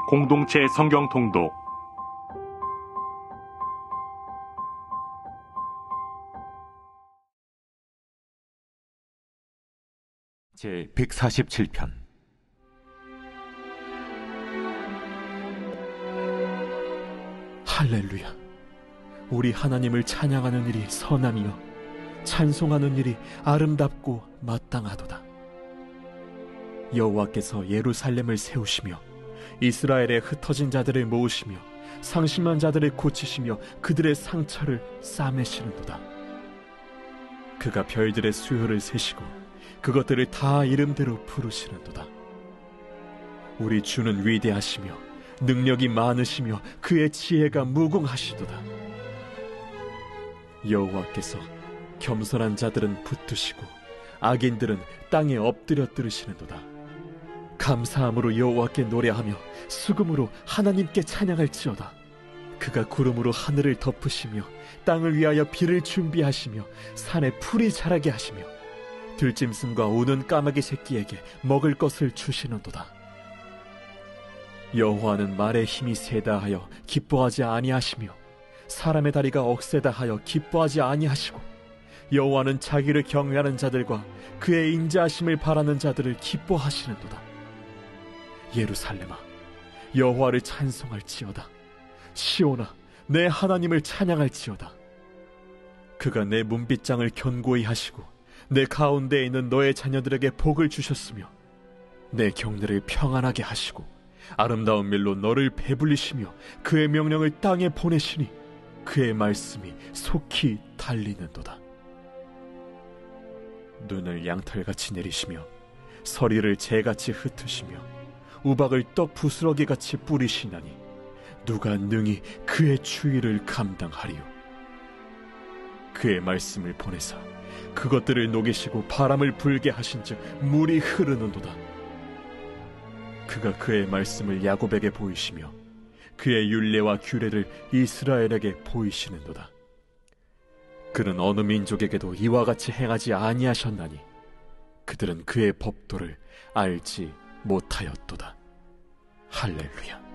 공동체 성경 통독 제 147편 할렐루야. 우리 하나님을 찬양하는 일이 선함이요 찬송하는 일이 아름답고 마땅하도다. 여호와께서 예루살렘을 세우시며 이스라엘의 흩어진 자들을 모으시며 상심한 자들을 고치시며 그들의 상처를 싸매시는도다. 그가 별들의 수요를 세시고 그것들을 다 이름대로 부르시는도다. 우리 주는 위대하시며 능력이 많으시며 그의 지혜가 무궁하시도다. 여호와께서 겸손한 자들은 붙드시고 악인들은 땅에 엎드려 들으시는도다. 감사함으로 여호와께 노래하며 수금으로 하나님께 찬양할지어다. 그가 구름으로 하늘을 덮으시며 땅을 위하여 비를 준비하시며 산에 풀이 자라게 하시며 들짐승과 우는 까마귀 새끼에게 먹을 것을 주시는도다. 여호와는 말의 힘이 세다 하여 기뻐하지 아니하시며 사람의 다리가 억세다 하여 기뻐하지 아니하시고 여호와는 자기를 경외하는 자들과 그의 인자하심을 바라는 자들을 기뻐하시는도다. 예루살렘아, 여호와를 찬송할지어다. 시온아, 내 하나님을 찬양할지어다. 그가 내 문빗장을 견고히 하시고 내 가운데에 있는 너의 자녀들에게 복을 주셨으며 내 경내를 평안하게 하시고 아름다운 밀로 너를 배불리시며 그의 명령을 땅에 보내시니 그의 말씀이 속히 달리는도다. 눈을 양털같이 내리시며 서리를 재같이 흩으시며 우박을 떡 부스러기같이 뿌리시나니 누가 능히 그의 추위를 감당하리요. 그의 말씀을 보내사 그것들을 녹이시고 바람을 불게 하신즉 물이 흐르는도다. 그가 그의 말씀을 야곱에게 보이시며 그의 율례와 규례를 이스라엘에게 보이시는도다. 그는 어느 민족에게도 이와 같이 행하지 아니하셨나니 그들은 그의 법도를 알지 못하였도다. 할렐루야.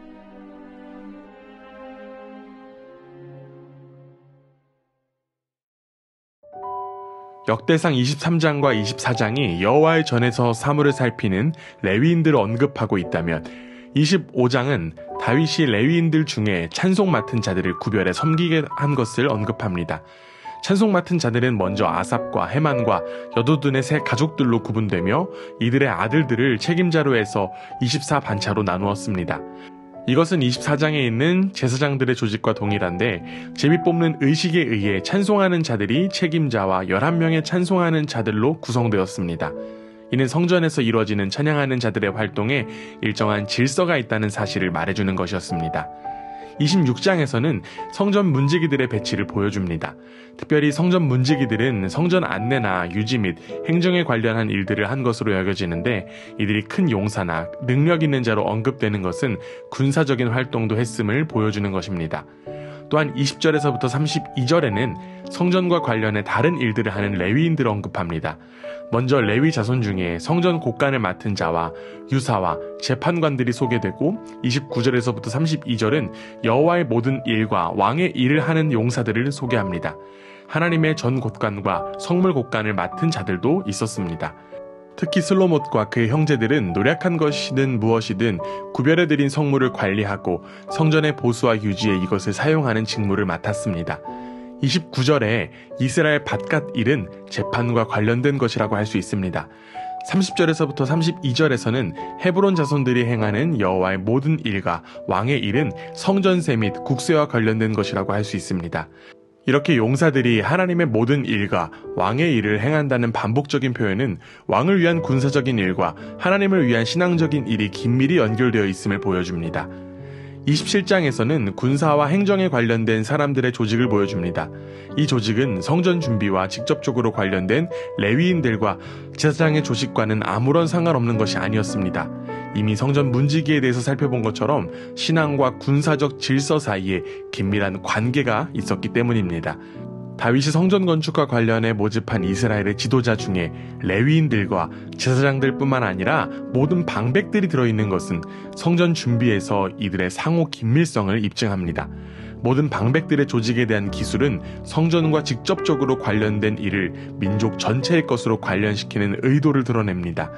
역대상 23장과 24장이 여호와의 전에서 사물을 살피는 레위인들을 언급하고 있다면 25장은 다윗이 레위인들 중에 찬송 맡은 자들을 구별해 섬기게 한 것을 언급합니다. 찬송 맡은 자들은 먼저 아삽과 헤만과 여두둔의 세 가족들로 구분되며 이들의 아들들을 책임자로 해서 24반차로 나누었습니다. 이것은 24장에 있는 제사장들의 조직과 동일한데 제비 뽑는 의식에 의해 찬송하는 자들이 책임자와 11명의 찬송하는 자들로 구성되었습니다. 이는 성전에서 이루어지는 찬양하는 자들의 활동에 일정한 질서가 있다는 사실을 말해주는 것이었습니다. 26장에서는 성전 문지기들의 배치를 보여줍니다. 특별히 성전 문지기들은 성전 안내나 유지 및 행정에 관련한 일들을 한 것으로 여겨지는데 이들이 큰 용사나 능력 있는 자로 언급되는 것은 군사적인 활동도 했음을 보여주는 것입니다. 또한 20절에서부터 32절에는 성전과 관련해 다른 일들을 하는 레위인들을 언급합니다. 먼저 레위 자손 중에 성전 곡간을 맡은 자와 유사와 재판관들이 소개되고 29절에서부터 32절은 여호와의 모든 일과 왕의 일을 하는 용사들을 소개합니다. 하나님의 전 곳간과 성물 곳간을 맡은 자들도 있었습니다. 특히 슬로못과 그의 형제들은 노력한 것이든 무엇이든 구별해드린 성물을 관리하고 성전의 보수와 유지에 이것을 사용하는 직무를 맡았습니다. 29절에 이스라엘 밭갓 일은 재판과 관련된 것이라고 할 수 있습니다. 30절에서부터 32절에서는 헤브론 자손들이 행하는 여호와의 모든 일과 왕의 일은 성전세 및 국세와 관련된 것이라고 할 수 있습니다. 이렇게 용사들이 하나님의 모든 일과 왕의 일을 행한다는 반복적인 표현은 왕을 위한 군사적인 일과 하나님을 위한 신앙적인 일이 긴밀히 연결되어 있음을 보여줍니다. 27장에서는 군사와 행정에 관련된 사람들의 조직을 보여줍니다. 이 조직은 성전 준비와 직접적으로 관련된 레위인들과 제사장의 조직과는 아무런 상관없는 것이 아니었습니다. 이미 성전 문지기에 대해서 살펴본 것처럼 신앙과 군사적 질서 사이에 긴밀한 관계가 있었기 때문입니다. 다윗이 성전 건축과 관련해 모집한 이스라엘의 지도자 중에 레위인들과 제사장들뿐만 아니라 모든 방백들이 들어있는 것은 성전 준비에서 이들의 상호 긴밀성을 입증합니다. 모든 방백들의 조직에 대한 기술은 성전과 직접적으로 관련된 일을 민족 전체의 것으로 관련시키는 의도를 드러냅니다.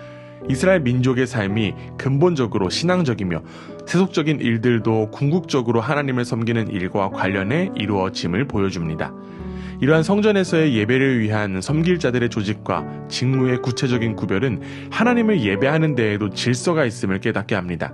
이스라엘 민족의 삶이 근본적으로 신앙적이며 세속적인 일들도 궁극적으로 하나님을 섬기는 일과 관련해 이루어짐을 보여줍니다. 이러한 성전에서의 예배를 위한 섬길 자들의 조직과 직무의 구체적인 구별은 하나님을 예배하는 데에도 질서가 있음을 깨닫게 합니다.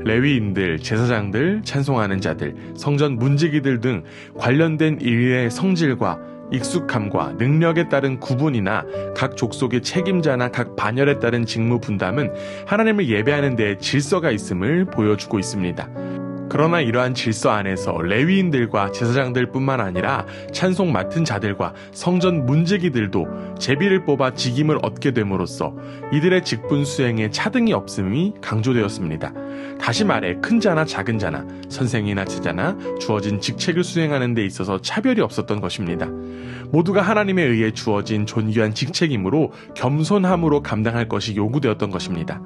레위인들, 제사장들, 찬송하는 자들, 성전 문지기들 등 관련된 일의 성질과 익숙함과 능력에 따른 구분이나 각 족속의 책임자나 각 반열에 따른 직무 분담은 하나님을 예배하는 데 질서가 있음을 보여주고 있습니다. 그러나 이러한 질서 안에서 레위인들과 제사장들뿐만 아니라 찬송 맡은 자들과 성전 문지기들도 제비를 뽑아 직임을 얻게 됨으로써 이들의 직분 수행에 차등이 없음이 강조되었습니다. 다시 말해 큰 자나 작은 자나 선생이나 제자나 주어진 직책을 수행하는 데 있어서 차별이 없었던 것입니다. 모두가 하나님에 의해 주어진 존귀한 직책이므로 겸손함으로 감당할 것이 요구되었던 것입니다.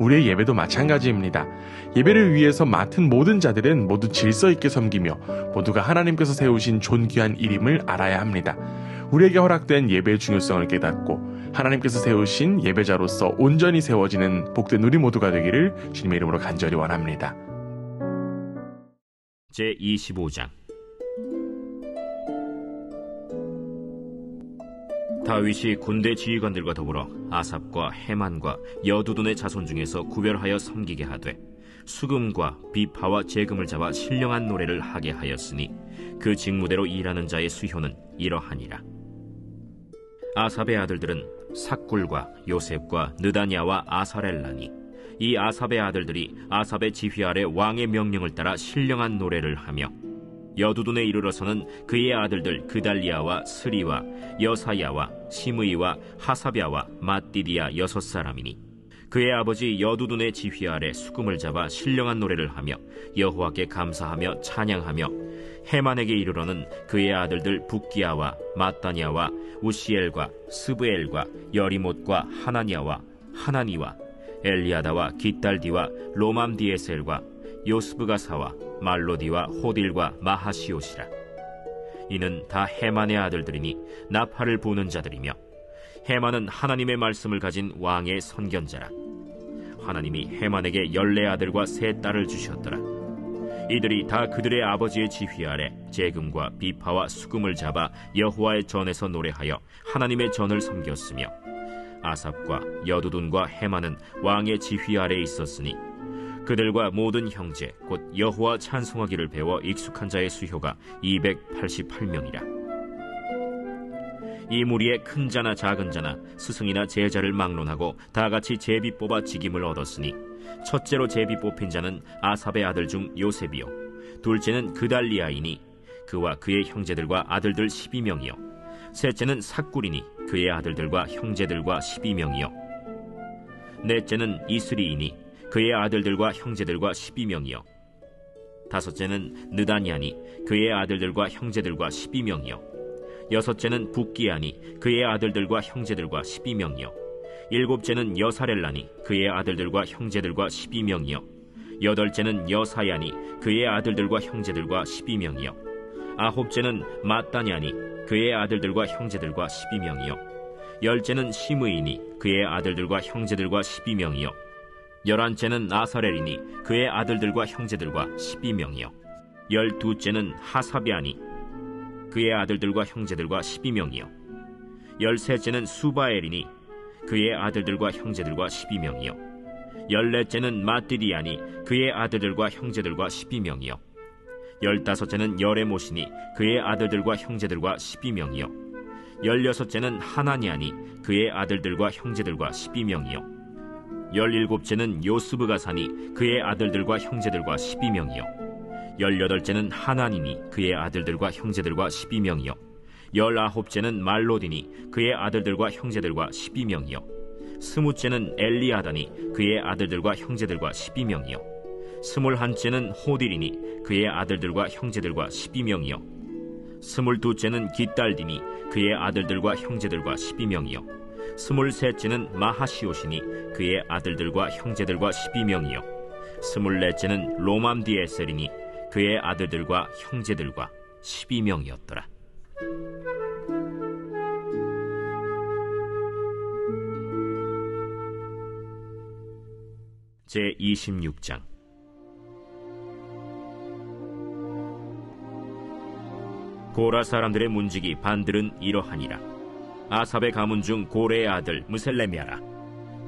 우리의 예배도 마찬가지입니다. 예배를 위해서 맡은 모든 자들은 모두 질서 있게 섬기며 모두가 하나님께서 세우신 존귀한 일임을 알아야 합니다. 우리에게 허락된 예배의 중요성을 깨닫고 하나님께서 세우신 예배자로서 온전히 세워지는 복된 우리 모두가 되기를 주님의 이름으로 간절히 원합니다. 제25장 다윗이 군대 지휘관들과 더불어 아삽과 헤만과 여두둔의 자손 중에서 구별하여 섬기게 하되 수금과 비파와 재금을 잡아 신령한 노래를 하게 하였으니 그 직무대로 일하는 자의 수효는 이러하니라. 아삽의 아들들은 삭굴과 요셉과 느다냐와 아사렐라니 이 아삽의 아들들이 아삽의 지휘 아래 왕의 명령을 따라 신령한 노래를 하며 여두둔에 이르러서는 그의 아들들 그달리아와 스리와 여사야와 시므이와 하사랴와 마띠디아 6사람이니 그의 아버지 여두둔의 지휘 아래 수금을 잡아 신령한 노래를 하며 여호와께 감사하며 찬양하며 헤만에게 이르러는 그의 아들들 붓기야와 마따냐와 우시엘과 스브엘과 여리못과 하나냐와 하나니와 엘리아다와 깃달디와 로맘디에셀과 요스브가사와 말로디와 호딜과 마하시옷이라. 이는 다 헤만의 아들들이니 나팔을 부는 자들이며 헤만은 하나님의 말씀을 가진 왕의 선견자라. 하나님이 헤만에게 14아들과 3딸을 주셨더라. 이들이 다 그들의 아버지의 지휘 아래 재금과 비파와 수금을 잡아 여호와의 전에서 노래하여 하나님의 전을 섬겼으며 아삽과 여두둔과 헤만은 왕의 지휘 아래 있었으니 그들과 모든 형제 곧 여호와 찬송하기를 배워 익숙한 자의 수효가 288명이라. 이 무리에 큰 자나 작은 자나 스승이나 제자를 막론하고 다같이 제비 뽑아 직임을 얻었으니 첫째로 제비 뽑힌 자는 아삽의 아들 중 요셉이요 둘째는 그달리아이니 그와 그의 형제들과 아들들 12명이요 셋째는 삭굴이니 그의 아들들과 형제들과 12명이요 넷째는 이스리이니 그의 아들들과 형제들과 12명이요 다섯째는 느다냐니 그의 아들들과 형제들과 12명이요 여섯째는 붓기야니 그의 아들들과 형제들과 12명이요 일곱째는 여사렐라니 그의 아들들과 형제들과 12명이요 여덟째는 여사야니 그의 아들들과 형제들과 12명이요 아홉째는 마따냐니 그의 아들들과 형제들과 12명이요 열째는 시므이니 그의 아들들과 형제들과 12명이요 11째는 아사렐이니 그의 아들들과 형제들과 12명이요 12째는 하사비아니 그의 아들들과 형제들과 12명이요 13째는 수바엘이니 그의 아들들과 형제들과 12명이요 14째는 마띠디아니 그의 아들들과 형제들과 12명이요 15째는 여레못이니 그의 아들들과 형제들과 12명이요 16째는 하나냐니 그의 아들들과 형제들과 12명이요 17째는 요스브가사니 그의 아들들과 형제들과 12명이요 18째는 하나니니 그의 아들들과 형제들과 12명이요 19째는 말로디니 그의 아들들과 형제들과 12명이요 20째는 엘리아다니 그의 아들들과 형제들과 12명이요 21째는 호딜이니 그의 아들들과 형제들과 12명이요 22째는 깃달디니 그의 아들들과 형제들과 12명이요 23째는 마하시옷이니 그의 아들들과 형제들과 12명이요 24째는 로맘디에셀이니 그의 아들들과 형제들과 12명이었더라. 제26장. 고라 사람들의 문지기 반들은 이러하니라. 아삽의 가문 중 고레의 아들 무셀레미아라.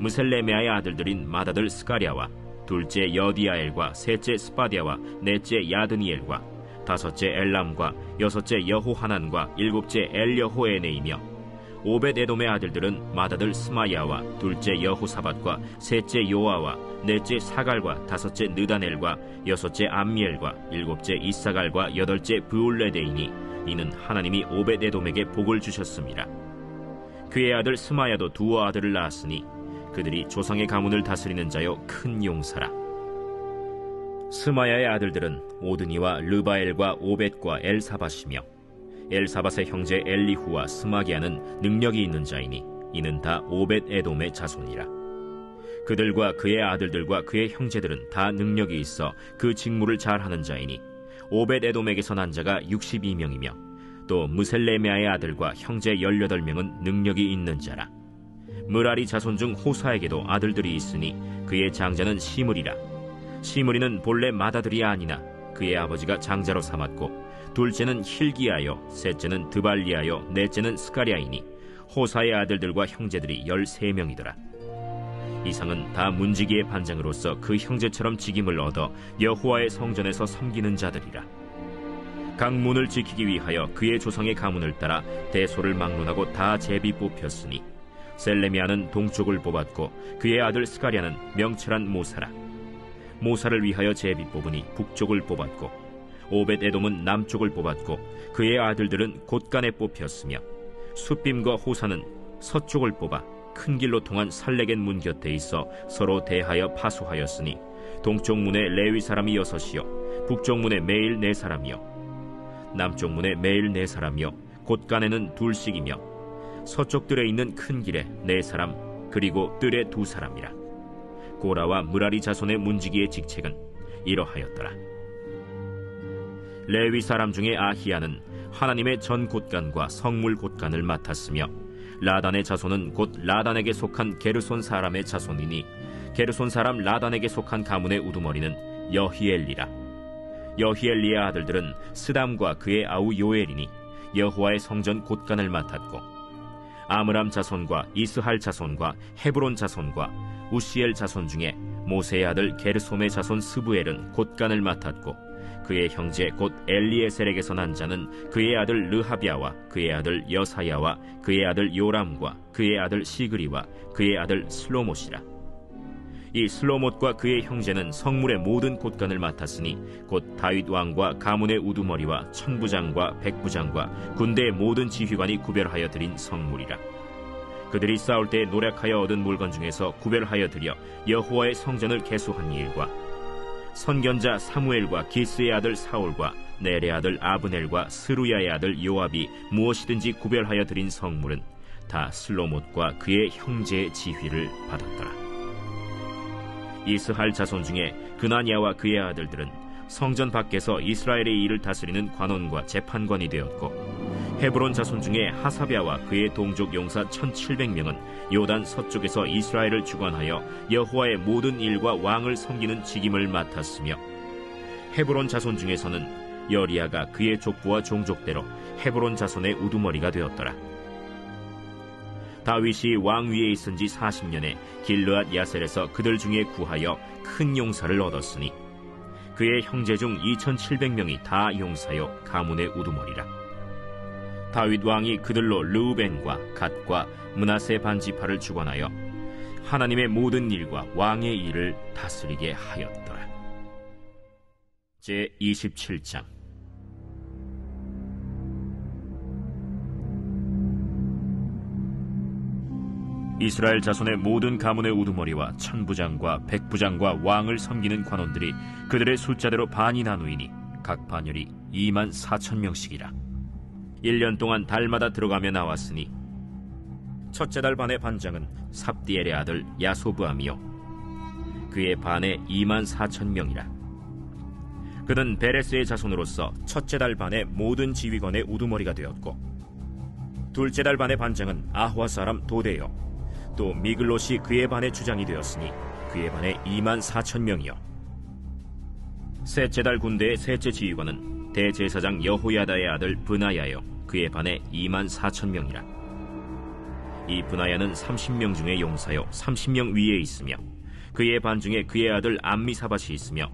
무셀레미아의 아들들인 맏아들 스가랴와 둘째 여디아엘과 셋째 스바디아와 넷째 야드니엘과 다섯째 엘람과 여섯째 여호하난과 일곱째 엘여호에네이며 오벳에돔의 아들들은 맏아들 스마야와 둘째 여호사밧과 셋째 요아와 넷째 사갈과 다섯째 느다넬과 여섯째 암미엘과 일곱째 이사갈과 여덟째 브울레데이니 이는 하나님이 오벳에돔에게 복을 주셨습니다. 그의 아들 스마야도 두 아들을 낳았으니 그들이 조상의 가문을 다스리는 자요 큰 용사라. 스마야의 아들들은 오드니와 르바엘과 오벳과 엘사밧이며 엘사밧의 형제 엘리후와 스마기야는 능력이 있는 자이니 이는 다 오벳에돔의 자손이라. 그들과 그의 아들들과 그의 형제들은 다 능력이 있어 그 직무를 잘하는 자이니 오벳에돔에게서 난 자가 62명이며 또 무셀레미아의 아들과 형제 18명은 능력이 있는 자라. 므라리 자손 중 호사에게도 아들들이 있으니 그의 장자는 시므리라. 시므리는 본래 맏아들이 아니나 그의 아버지가 장자로 삼았고 둘째는 힐기야요 셋째는 드발리야요 넷째는 스가랴이니 호사의 아들들과 형제들이 13명이더라. 이상은 다 문지기의 반장으로서 그 형제처럼 직임을 얻어 여호와의 성전에서 섬기는 자들이라. 각 문을 지키기 위하여 그의 조상의 가문을 따라 대소를 막론하고 다 제비 뽑혔으니 셀레미아는 동쪽을 뽑았고 그의 아들 스가랴는 명철한 모사라. 모사를 위하여 제비 뽑으니 북쪽을 뽑았고 오벳에돔은 남쪽을 뽑았고 그의 아들들은 곳간에 뽑혔으며 숫빔과 호사는 서쪽을 뽑아 큰 길로 통한 살레겐 문 곁에 있어 서로 대하여 파수하였으니 동쪽 문에 레위 사람이 6이요 북쪽 문에 매일 4사람이요 남쪽 문에 매일 4사람이요 곳간에는 2씩이며 서쪽들에 있는 큰 길에 4사람 그리고 뜰에 2사람이라. 고라와 므라리 자손의 문지기의 직책은 이러하였더라. 레위 사람 중에 아히야는 하나님의 전 곳간과 성물 곳간을 맡았으며 라단의 자손은 곧 라단에게 속한 게르손 사람의 자손이니 게르손 사람 라단에게 속한 가문의 우두머리는 여히엘리라. 여히엘리의 아들들은 스담과 그의 아우 요엘이니 여호와의 성전 곳간을 맡았고 아므람 자손과 이스할 자손과 헤브론 자손과 우시엘 자손 중에 모세의 아들 게르솜의 자손 스부엘은 곳간을 맡았고 그의 형제 곧 엘리에셀에게서 난 자는 그의 아들 르하비아와 그의 아들 여사야와 그의 아들 요람과 그의 아들 시그리와 그의 아들 슬로못이라. 이 슬로못과 그의 형제는 성물의 모든 곳간을 맡았으니 곧 다윗 왕과 가문의 우두머리와 천부장과 백부장과 군대의 모든 지휘관이 구별하여 드린 성물이라. 그들이 싸울 때 노력하여 얻은 물건 중에서 구별하여 드려 여호와의 성전을 개수한 일과 선견자 사무엘과 기스의 아들 사울과 넬의 아들 아브넬과 스루야의 아들 요압이 무엇이든지 구별하여 드린 성물은 다 슬로못과 그의 형제의 지휘를 받았더라. 이스할 자손 중에 그나냐와 그의 아들들은 성전 밖에서 이스라엘의 일을 다스리는 관원과 재판관이 되었고 헤브론 자손 중에 하사랴와 그의 동족 용사 1700명은 요단 서쪽에서 이스라엘을 주관하여 여호와의 모든 일과 왕을 섬기는 직임을 맡았으며 헤브론 자손 중에서는 여리야가 그의 족부와 종족대로 헤브론 자손의 우두머리가 되었더라. 다윗이 왕 위에 있은 지 40년에 길르앗 야셀에서 그들 중에 구하여 큰 용사를 얻었으니 그의 형제 중 2700명이 다 용사요 가문의 우두머리라. 다윗 왕이 그들로 르우벤과 갓과 므낫세 반지파를 주관하여 하나님의 모든 일과 왕의 일을 다스리게 하였더라. 제27장. 이스라엘 자손의 모든 가문의 우두머리와 천부장과 백부장과 왕을 섬기는 관원들이 그들의 숫자대로 반이 나누이니 각 반열이 24,000명씩이라. 1년 동안 달마다 들어가며 나왔으니 첫째 달 반의 반장은 삽디엘의 아들 야소브암이요 그의 반에 24,000명이라. 그는 베레스의 자손으로서 첫째 달 반의 모든 지휘관의 우두머리가 되었고, 둘째 달 반의 반장은 아화 사람 도데요 또 미글롯이 그의 반의 주장이 되었으니 그의 반에 24,000명이요 셋째 달 군대의 셋째 지휘관은 대제사장 여호야다의 아들 브나야요 그의 반에 24,000명이라. 이 브나야는 30명 중에 용사요 30명 위에 있으며 그의 반 중에 그의 아들 암미사밧이 있으며,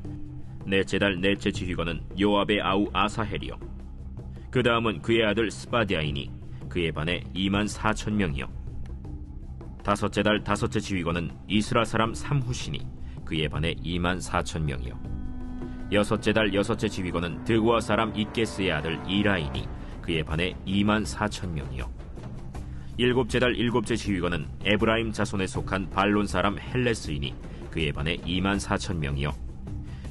넷째 달 넷째 지휘관은 요압의 아우 아사헬이요 그 다음은 그의 아들 스바디아이니 그의 반에 24,000명이요 다섯째 달 다섯째 지휘관은 이스라 사람 삼후시니 그의 반에 24,000명이요 여섯째 달 여섯째 지휘관은 드고아 사람 이게스의 아들 이라이니 그의 반에 24,000명이요 일곱째 달 일곱째 지휘관은 에브라임 자손에 속한 발론 사람 헬레스이니 그의 반에 24,000명이요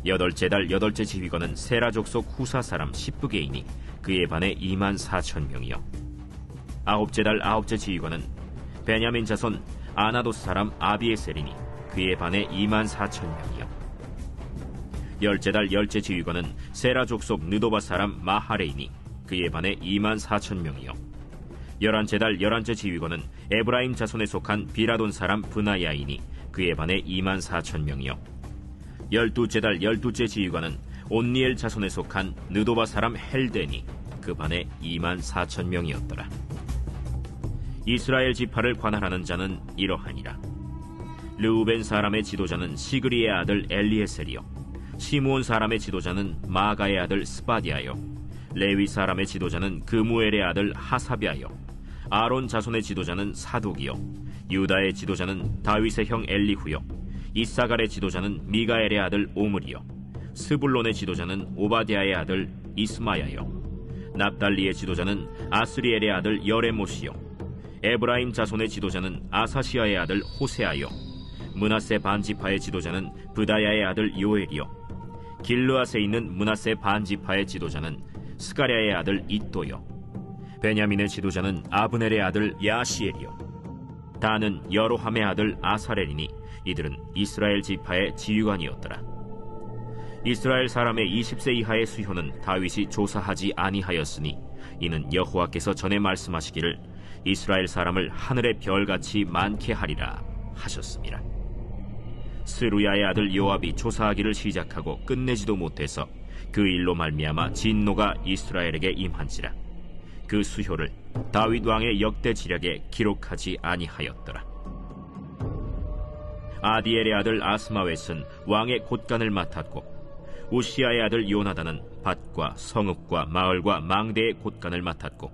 여덟째 달 여덟째 지휘관은 세라 족속 후사 사람 시브게이니 그의 반에 24,000명이요 아홉째 달 아홉째 지휘관은 베냐민 자손 아나도스 사람 아비에셀이니 그의 반에 24,000명이요 열째 달 열째 지휘관은 세라 족속 느도바 사람 마하레이니 그의 반에 24,000명이요 열한째 달 열한째 지휘관은 에브라임 자손에 속한 비라돈 사람 브나야이니 그의 반에 24,000명이요 열두째 달 열두째 지휘관은 온니엘 자손에 속한 느도바 사람 헬데니 그 반에 24,000명이었더라. 이스라엘 지파를 관할하는 자는 이러하니라. 르우벤 사람의 지도자는 시그리의 아들 엘리에셀이요 시므온 사람의 지도자는 마가의 아들 스바디아요 레위 사람의 지도자는 그무엘의 아들 하사비아요 아론 자손의 지도자는 사독이요 유다의 지도자는 다윗의 형 엘리후요 이사갈의 지도자는 미가엘의 아들 오므리요 스불론의 지도자는 오바댜의 아들 이스마야요 납달리의 지도자는 아스리엘의 아들 여레모시요 에브라임 자손의 지도자는 아사시아의 아들 호세아요 므낫세 반지파의 지도자는 브다야의 아들 요엘이요 길르앗에 있는 므낫세 반지파의 지도자는 스가랴의 아들 이또요 베냐민의 지도자는 아브넬의 아들 야시엘이요 다는 여로함의 아들 아사렐이니 이들은 이스라엘 지파의 지휘관이었더라. 이스라엘 사람의 20세 이하의 수효는 다윗이 조사하지 아니하였으니 이는 여호와께서 전에 말씀하시기를 이스라엘 사람을 하늘의 별같이 많게 하리라 하셨습니다. 스루야의 아들 요압이 조사하기를 시작하고 끝내지도 못해서 그 일로 말미암아 진노가 이스라엘에게 임한지라. 그 수효를 다윗 왕의 역대 지략에 기록하지 아니하였더라. 아디엘의 아들 아스마웻은 왕의 곳간을 맡았고 우시아의 아들 요나단은 밭과 성읍과 마을과 망대의 곳간을 맡았고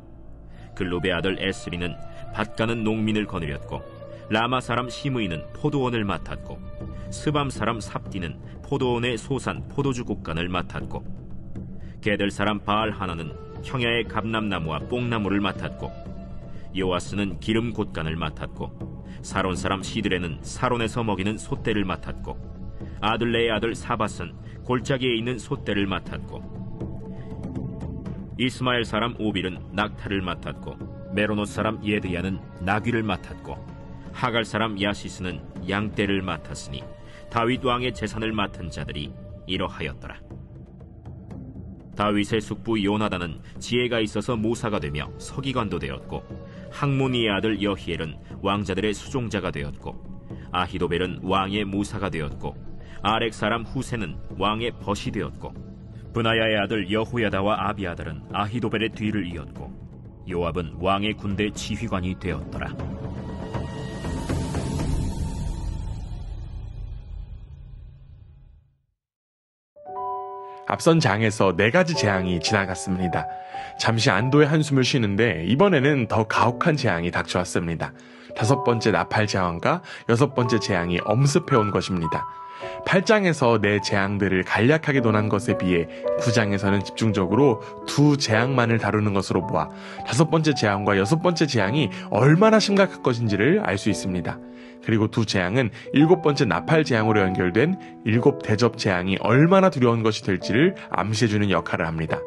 글룹의 아들 에스리는 밭가는 농민을 거느렸고 라마 사람 시므이는 포도원을 맡았고 스밤 사람 삽디는 포도원의 소산 포도주 곳간을 맡았고 게델 사람 바알 하나는 형야의 감람나무와 뽕나무를 맡았고 요아스는 기름 곳간을 맡았고 사론 사람 시드레는 사론에서 먹이는 솥대를 맡았고 아들레의 아들 사밧은 골짜기에 있는 솥대를 맡았고 이스마엘 사람 오빌은 낙타를 맡았고 메로노 사람 예드야는 나귀를 맡았고 하갈 사람 야시스는 양떼를 맡았으니 다윗 왕의 재산을 맡은 자들이 이러하였더라. 다윗의 숙부 요나단은 지혜가 있어서 모사가 되며 서기관도 되었고 학모니의 아들 여히엘은 왕자들의 수종자가 되었고 아히도벨은 왕의 모사가 되었고 아렉 사람 후세는 왕의 벗이 되었고 브나야의 아들 여호야다와 아비아달은 아히도벨의 뒤를 이었고 요압은 왕의 군대 지휘관이 되었더라. 앞선 장에서 4가지 재앙이 지나갔습니다. 잠시 안도의 한숨을 쉬는데 이번에는 더 가혹한 재앙이 닥쳐왔습니다. 5번째 나팔 재앙과 6번째 재앙이 엄습해온 것입니다. 8장에서 4재앙들을 간략하게 논한 것에 비해 9장에서는 집중적으로 2재앙만을 다루는 것으로 보아 5번째 재앙과 6번째 재앙이 얼마나 심각한 것인지를 알 수 있습니다. 그리고 두 재앙은 7번째 나팔 재앙으로 연결된 7 대접 재앙이 얼마나 두려운 것이 될지를 암시해주는 역할을 합니다.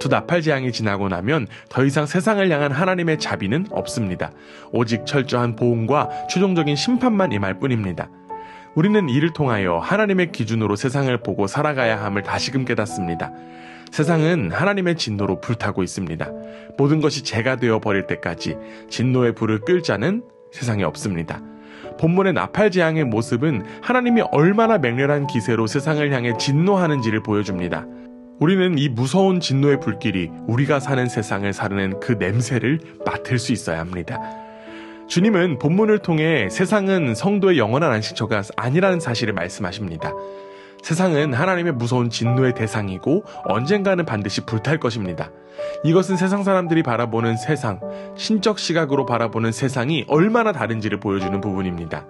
두 나팔 재앙이 지나고 나면 더 이상 세상을 향한 하나님의 자비는 없습니다. 오직 철저한 보응과 최종적인 심판만 임할 뿐입니다. 우리는 이를 통하여 하나님의 기준으로 세상을 보고 살아가야 함을 다시금 깨닫습니다. 세상은 하나님의 진노로 불타고 있습니다. 모든 것이 죄가 되어 버릴 때까지 진노의 불을 끌 자는 세상에 없습니다. 본문의 나팔 재앙의 모습은 하나님이 얼마나 맹렬한 기세로 세상을 향해 진노하는지를 보여줍니다. 우리는 이 무서운 진노의 불길이 우리가 사는 세상을 사르는 그 냄새를 맡을 수 있어야 합니다. 주님은 본문을 통해 세상은 성도의 영원한 안식처가 아니라는 사실을 말씀하십니다. 세상은 하나님의 무서운 진노의 대상이고 언젠가는 반드시 불탈 것입니다. 이것은 세상 사람들이 바라보는 세상, 신적 시각으로 바라보는 세상이 얼마나 다른지를 보여주는 부분입니다.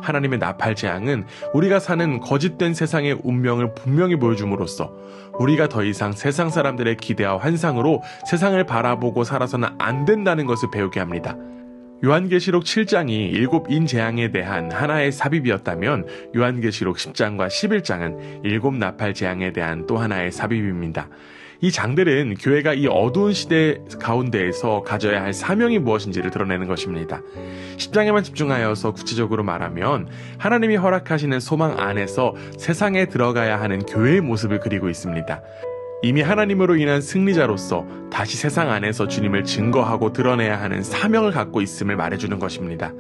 하나님의 나팔 재앙은 우리가 사는 거짓된 세상의 운명을 분명히 보여줌으로써 우리가 더 이상 세상 사람들의 기대와 환상으로 세상을 바라보고 살아서는 안 된다는 것을 배우게 합니다. 요한계시록 7장이 7 재앙에 대한 하나의 삽입이었다면 요한계시록 10장과 11장은 7 나팔 재앙에 대한 또 하나의 삽입입니다. 이 장들은 교회가 이 어두운 시대 가운데에서 가져야 할 사명이 무엇인지를 드러내는 것입니다. 10장에만 집중하여서 구체적으로 말하면 하나님이 허락하시는 소망 안에서 세상에 들어가야 하는 교회의 모습을 그리고 있습니다. 이미 하나님으로 인한 승리자로서 다시 세상 안에서 주님을 증거하고 드러내야 하는 사명을 갖고 있음을 말해주는 것입니다.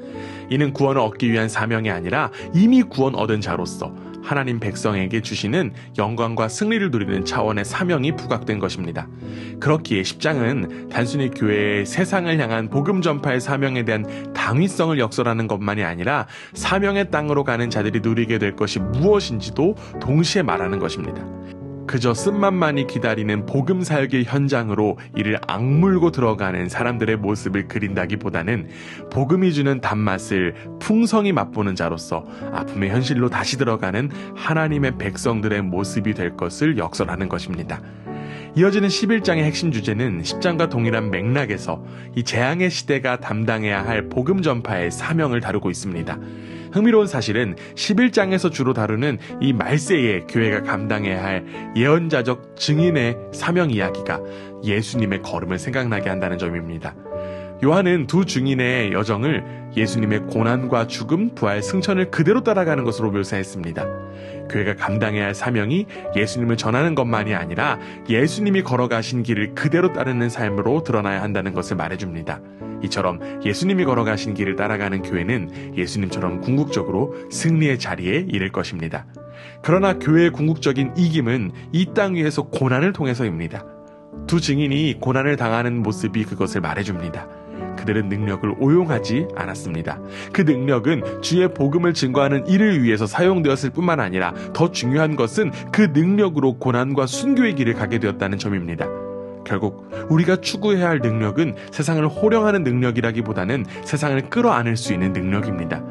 이는 구원을 얻기 위한 사명이 아니라 이미 구원 얻은 자로서 하나님 백성에게 주시는 영광과 승리를 누리는 차원의 사명이 부각된 것입니다. 그렇기에 10장은 단순히 교회의 세상을 향한 복음 전파의 사명에 대한 당위성을 역설하는 것만이 아니라 사명의 땅으로 가는 자들이 누리게 될 것이 무엇인지도 동시에 말하는 것입니다. 그저 쓴맛만이 기다리는 복음 사역의 현장으로 이를 악물고 들어가는 사람들의 모습을 그린다기보다는 복음이 주는 단맛을 풍성히 맛보는 자로서 아픔의 현실로 다시 들어가는 하나님의 백성들의 모습이 될 것을 역설하는 것입니다. 이어지는 11장의 핵심 주제는 10장과 동일한 맥락에서 이 재앙의 시대가 담당해야 할 복음 전파의 사명을 다루고 있습니다. 흥미로운 사실은 11장에서 주로 다루는 이 말세에 교회가 감당해야 할 예언자적 증인의 사명 이야기가 예수님의 걸음을 생각나게 한다는 점입니다. 요한은 두 증인의 여정을 예수님의 고난과 죽음, 부활, 승천을 그대로 따라가는 것으로 묘사했습니다. 교회가 감당해야 할 사명이 예수님을 전하는 것만이 아니라 예수님이 걸어가신 길을 그대로 따르는 삶으로 드러나야 한다는 것을 말해줍니다. 이처럼 예수님이 걸어가신 길을 따라가는 교회는 예수님처럼 궁극적으로 승리의 자리에 이를 것입니다. 그러나 교회의 궁극적인 이김은 이 땅 위에서 고난을 통해서입니다. 두 증인이 고난을 당하는 모습이 그것을 말해줍니다. 그들은 능력을 오용하지 않았습니다. 그 능력은 주의 복음을 증거하는 일을 위해서 사용되었을 뿐만 아니라 더 중요한 것은 그 능력으로 고난과 순교의 길을 가게 되었다는 점입니다. 결국 우리가 추구해야 할 능력은 세상을 호령하는 능력이라기보다는 세상을 끌어안을 수 있는 능력입니다.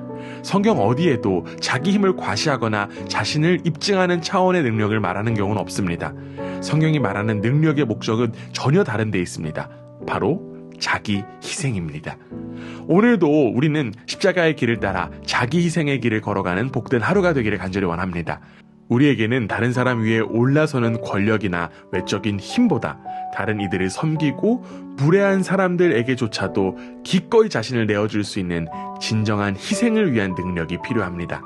성경 어디에도 자기 힘을 과시하거나 자신을 입증하는 차원의 능력을 말하는 경우는 없습니다. 성경이 말하는 능력의 목적은 전혀 다른 데 있습니다. 바로 자기 희생입니다. 오늘도 우리는 십자가의 길을 따라 자기 희생의 길을 걸어가는 복된 하루가 되기를 간절히 원합니다. 우리에게는 다른 사람 위에 올라서는 권력이나 외적인 힘보다 다른 이들을 섬기고 무례한 사람들에게조차도 기꺼이 자신을 내어줄 수 있는 진정한 희생을 위한 능력이 필요합니다.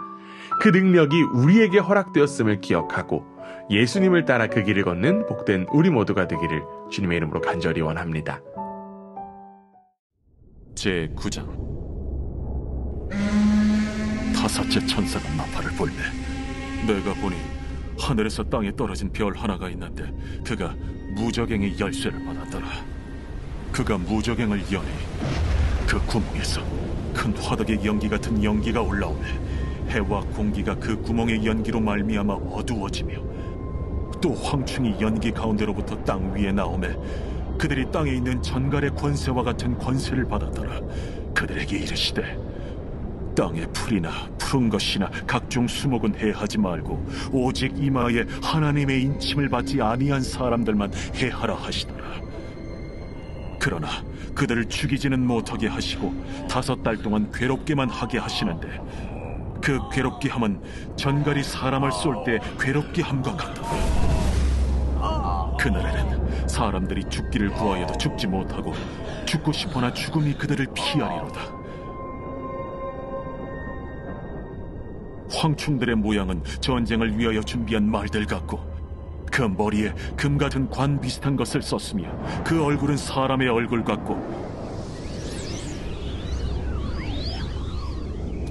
그 능력이 우리에게 허락되었음을 기억하고 예수님을 따라 그 길을 걷는 복된 우리 모두가 되기를 주님의 이름으로 간절히 원합니다. 제9장 다섯째 천사가 나팔을 불매 내가 보니 하늘에서 땅에 떨어진 별 하나가 있는데 그가 무저갱의 열쇠를 받았더라. 그가 무저갱을 여니 그 구멍에서 큰 화덕의 연기 같은 연기가 올라오매 해와 공기가 그 구멍의 연기로 말미암아 어두워지며 또 황충이 연기 가운데로부터 땅 위에 나오매 그들이 땅에 있는 전갈의 권세와 같은 권세를 받았더라. 그들에게 이르시되 땅의 풀이나 푸른 것이나 각종 수목은 해하지 말고 오직 이마에 하나님의 인침을 받지 아니한 사람들만 해하라 하시더라. 그러나 그들을 죽이지는 못하게 하시고 5달 동안 괴롭게만 하게 하시는데 그 괴롭게 함은 전갈이 사람을 쏠 때 괴롭게 함과 같다. 그날에는 사람들이 죽기를 구하여도 죽지 못하고 죽고 싶으나 죽음이 그들을 피하리로다. 황충들의 모양은 전쟁을 위하여 준비한 말들 같고 그 머리에 금 같은 관 비슷한 것을 썼으며 그 얼굴은 사람의 얼굴 같고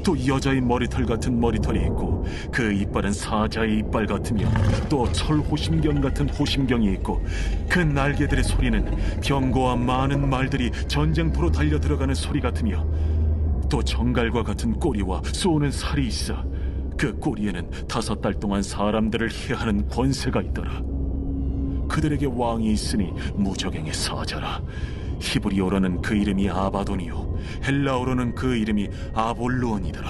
또 여자의 머리털 같은 머리털이 있고 그 이빨은 사자의 이빨 같으며 또 철호심경 같은 호심경이 있고 그 날개들의 소리는 병거와 많은 말들이 전쟁터로 달려 들어가는 소리 같으며 또 정갈과 같은 꼬리와 쏘는 살이 있어 그 꼬리에는 5달 동안 사람들을 해하는 권세가 있더라. 그들에게 왕이 있으니 무적행의 사자라. 히브리어로는 그 이름이 아바돈이요 헬라어로는 그 이름이 아볼루온이더라.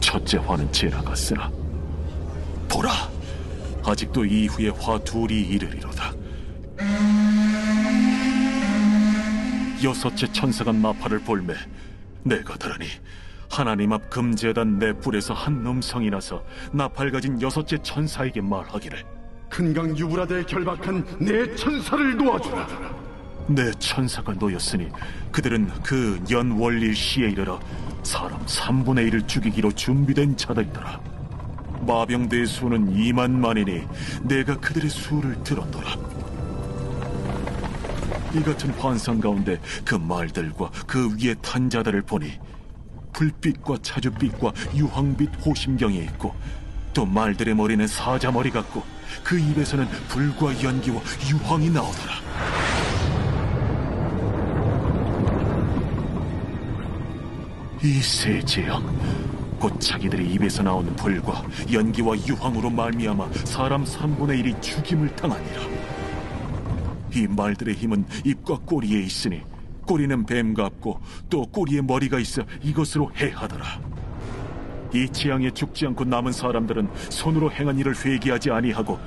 첫째 화는 지나갔으나 보라, 아직도 이후에 화 둘이 이르리로다. 여섯째 천사가 나팔을 불매 내가 들으니 하나님 앞 금제단 내 뿔에서 한 음성이 나서 나팔 가진 여섯째 천사에게 말하기를 큰 강 유브라데에 결박한 내 천사를 놓아주라. 내 천사가 놓였으니 그들은 그 연월일 시에 이르러 사람 3분의 1을 죽이기로 준비된 자들이더라. 마병대의 수는 2만만이니 내가 그들의 수를 들었더라. 이 같은 환상 가운데 그 말들과 그 위에 탄 자들을 보니 불빛과 차주빛과 유황빛 호심경이 있고 또 말들의 머리는 사자 머리 같고 그 입에서는 불과 연기와 유황이 나오더라. 이 세 재앙 곧 자기들의 입에서 나오는 불과 연기와 유황으로 말미암아 사람 3분의 1이 죽임을 당하니라. 이 말들의 힘은 입과 꼬리에 있으니 꼬리는 뱀 같고 또 꼬리에 머리가 있어 이것으로 해하더라. 이 재앙에 죽지 않고 남은 사람들은 손으로 행한 일을 회개하지 아니하고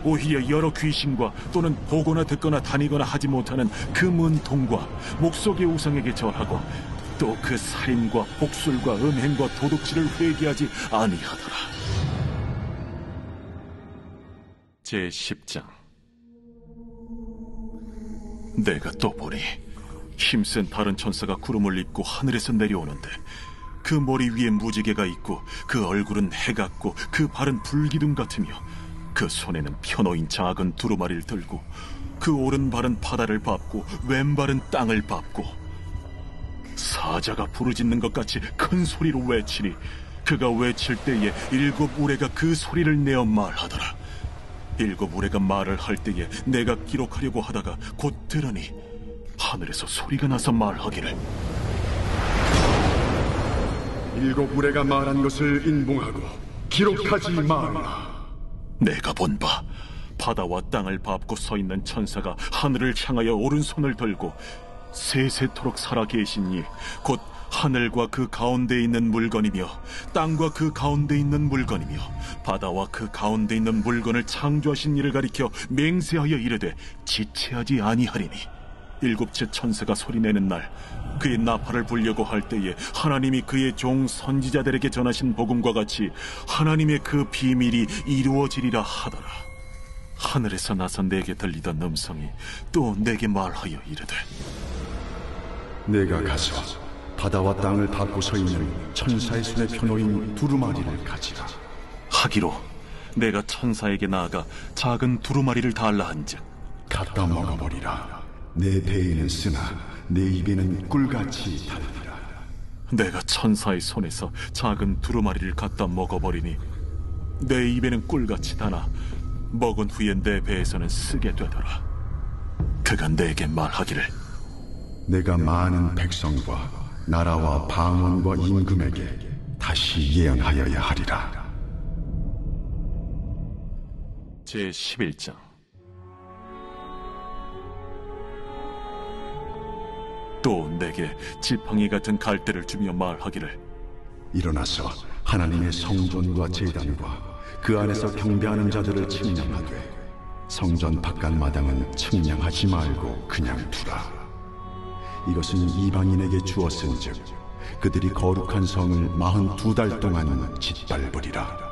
오히려 여러 귀신과 또는 보거나 듣거나 다니거나 하지 못하는 그 문통과 목석의 우상에게 절하고 또 그 살인과 복술과 음행과 도둑질을 회개하지 아니하더라. 제10장. 내가 또 보니 힘센 다른 천사가 구름을 입고 하늘에서 내려오는데 그 머리 위에 무지개가 있고 그 얼굴은 해 같고 그 발은 불기둥 같으며 그 손에는 펴놓인 작은 두루마리를 들고 그 오른발은 바다를 밟고 왼발은 땅을 밟고 사자가 부르짖는 것 같이 큰 소리로 외치니 그가 외칠 때에 7 우레가 그 소리를 내어 말하더라. 7 우레가 말을 할 때에 내가 기록하려고 하다가 곧 들으니 하늘에서 소리가 나서 말하기를 7 우레가 말한 것을 인봉하고 기록하지 말라. 내가 본 바 바다와 땅을 밟고 서 있는 천사가 하늘을 향하여 오른손을 들고 세세토록 살아계신 이 곧 하늘과 그 가운데 있는 물건이며 땅과 그 가운데 있는 물건이며 바다와 그 가운데 있는 물건을 창조하신 이를 가리켜 맹세하여 이르되 지체하지 아니하리니 7째 천사가 소리내는 날 그의 나팔을 불려고 할 때에 하나님이 그의 종 선지자들에게 전하신 복음과 같이 하나님의 그 비밀이 이루어지리라 하더라. 하늘에서 나선 내게 들리던 음성이 또 내게 말하여 이르되 내가 가서 바다와 땅을 밟고 서 있는 천사의 손에 펴놓인 두루마리를 가지라. 하기로 내가 천사에게 나아가 작은 두루마리를 달라 한즉 갖다 먹어버리라. 내 배에는 쓰나 내 입에는 꿀같이 달리라. 내가 천사의 손에서 작은 두루마리를 갖다 먹어버리니 내 입에는 꿀같이 다나 먹은 후에 내 배에서는 쓰게 되더라. 그가 내게 말하기를 내가 많은 백성과 나라와 방언과 임금에게 다시 예언하여야 하리라. 제11장. 또 내게 지팡이 같은 갈대를 주며 말하기를 일어나서 하나님의 성전과 제단과 그 안에서 경배하는 자들을 측량하되 성전 바깥 마당은 측량하지 말고 그냥 두라. 이것은 이방인에게 주었은즉 그들이 거룩한 성을 42달 동안 짓밟으리라.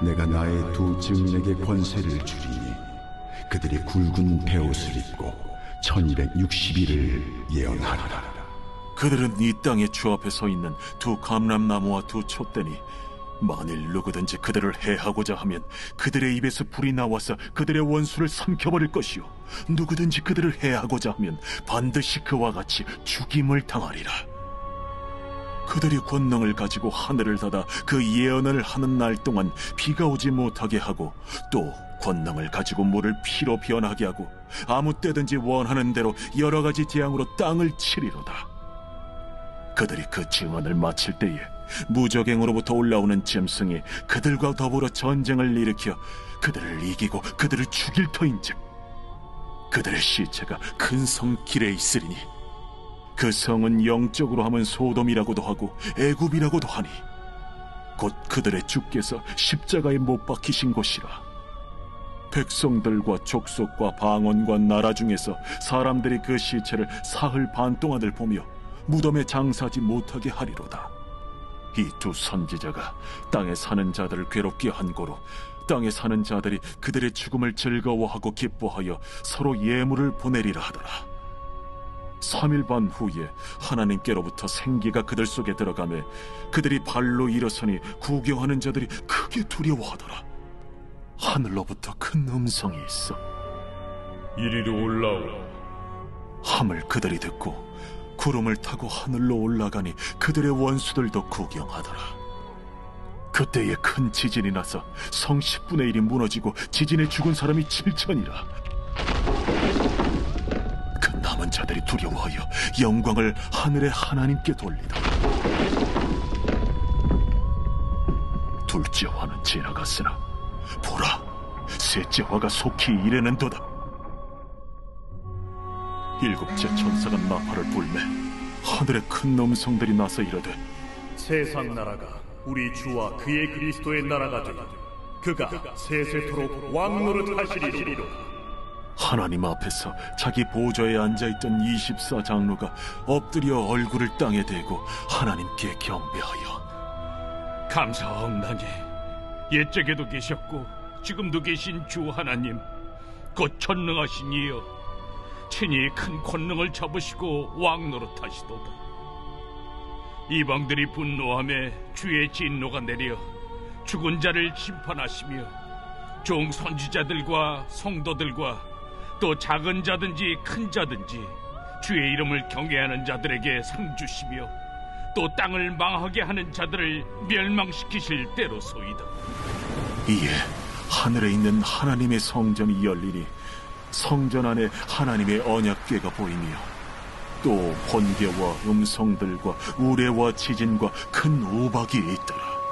내가 나의 두 증인에게 권세를 주리니 그들이 굵은 베옷을 입고 1260일을 예언하리라. 그들은 이 땅의 주 앞에 서 있는 두 감람나무와 두 촛대니 만일 누구든지 그들을 해하고자 하면 그들의 입에서 불이 나와서 그들의 원수를 삼켜버릴 것이요 누구든지 그들을 해하고자 하면 반드시 그와 같이 죽임을 당하리라. 그들이 권능을 가지고 하늘을 닫아 그 예언을 하는 날 동안 비가 오지 못하게 하고 또 권능을 가지고 물을 피로 변하게 하고 아무 때든지 원하는 대로 여러 가지 재앙으로 땅을 치리로다. 그들이 그 증언을 마칠 때에 무적행으로부터 올라오는 짐승이 그들과 더불어 전쟁을 일으켜 그들을 이기고 그들을 죽일 터인즉 그들의 시체가 큰 성 길에 있으리니 그 성은 영적으로 하면 소돔이라고도 하고 애굽이라고도 하니 곧 그들의 주께서 십자가에 못 박히신 곳이라. 백성들과 족속과 방언과 나라 중에서 사람들이 그 시체를 사흘 반 동안을 보며 무덤에 장사하지 못하게 하리로다. 이 두 선지자가 땅에 사는 자들을 괴롭게 한 고로 땅에 사는 자들이 그들의 죽음을 즐거워하고 기뻐하여 서로 예물을 보내리라 하더라. 3일 반 후에 하나님께로부터 생기가 그들 속에 들어가매 그들이 발로 일어서니 구경하는 자들이 크게 두려워하더라. 하늘로부터 큰 음성이 있어 이리로 올라오라 함을 그들이 듣고 구름을 타고 하늘로 올라가니 그들의 원수들도 구경하더라. 그때에 큰 지진이 나서 성 10분의 1이 무너지고 지진에 죽은 사람이 7천이라. 그 남은 자들이 두려워하여 영광을 하늘의 하나님께 돌리더라. 둘째 화는 지나갔으나 보라, 셋째 화가 속히 이르는도다. 일곱째 천사가 나팔을 불매 하늘에 큰 음성들이 나서 이르되 세상 나라가 우리 주와 그의 그리스도의 나라가 되고 그가 세세토록 왕노릇 하시리로다. 하나님 앞에서 자기 보좌에 앉아있던 24장로가 엎드려 얼굴을 땅에 대고 하나님께 경배하여 감사하옵나니 옛적에도 계셨고 지금도 계신 주 하나님 곧 전능하신 이여 친히 큰 권능을 잡으시고 왕노릇하시도다. 이방들이 분노하며 주의 진노가 내려 죽은 자를 심판하시며 종 선지자들과 성도들과 또 작은 자든지 큰 자든지 주의 이름을 경외하는 자들에게 상 주시며 또 땅을 망하게 하는 자들을 멸망시키실 때로소이다. 이에 하늘에 있는 하나님의 성전이 열리니 성전 안에 하나님의 언약궤가 보이며 또 번개와 음성들과 우레와 지진과 큰 우박이 있더라.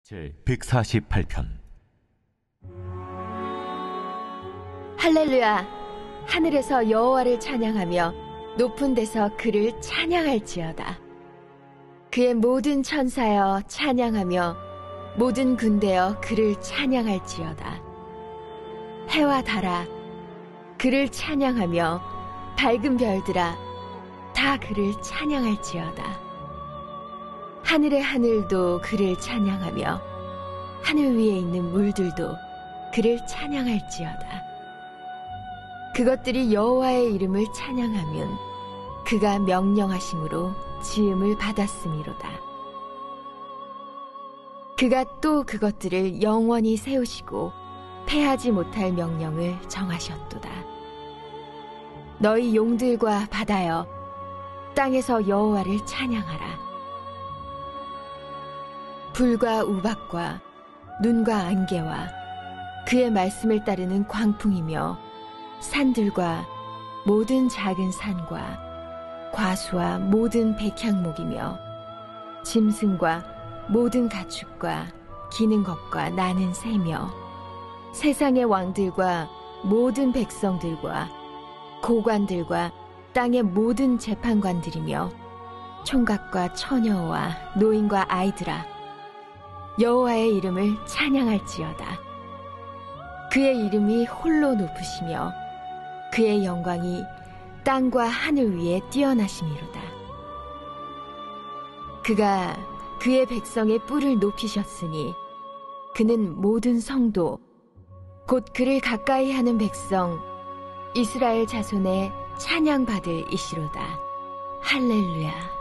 제 148편. 할렐루야. 하늘에서 여호와를 찬양하며 높은 데서 그를 찬양할지어다. 그의 모든 천사여 찬양하며 모든 군대여 그를 찬양할지어다. 해와 달아 그를 찬양하며 밝은 별들아 다 그를 찬양할지어다. 하늘의 하늘도 그를 찬양하며 하늘 위에 있는 물들도 그를 찬양할지어다. 그것들이 여호와의 이름을 찬양하면 그가 명령하심으로 지음을 받았음이로다. 그가 또 그것들을 영원히 세우시고 패하지 못할 명령을 정하셨도다. 너희 용들과 바다여 땅에서 여호와를 찬양하라. 불과 우박과 눈과 안개와 그의 말씀을 따르는 광풍이며 산들과 모든 작은 산과 과수와 모든 백향목이며 짐승과 모든 가축과 기는 것과 나는 새며 세상의 왕들과 모든 백성들과 고관들과 땅의 모든 재판관들이며 총각과 처녀와 노인과 아이들아 여호와의 이름을 찬양할지어다. 그의 이름이 홀로 높으시며 그의 영광이 땅과 하늘 위에 뛰어나심이로다. 그가 그의 백성의 뿔을 높이셨으니 그는 모든 성도 곧 그를 가까이 하는 백성 이스라엘 자손의 찬양받을 이시로다. 할렐루야.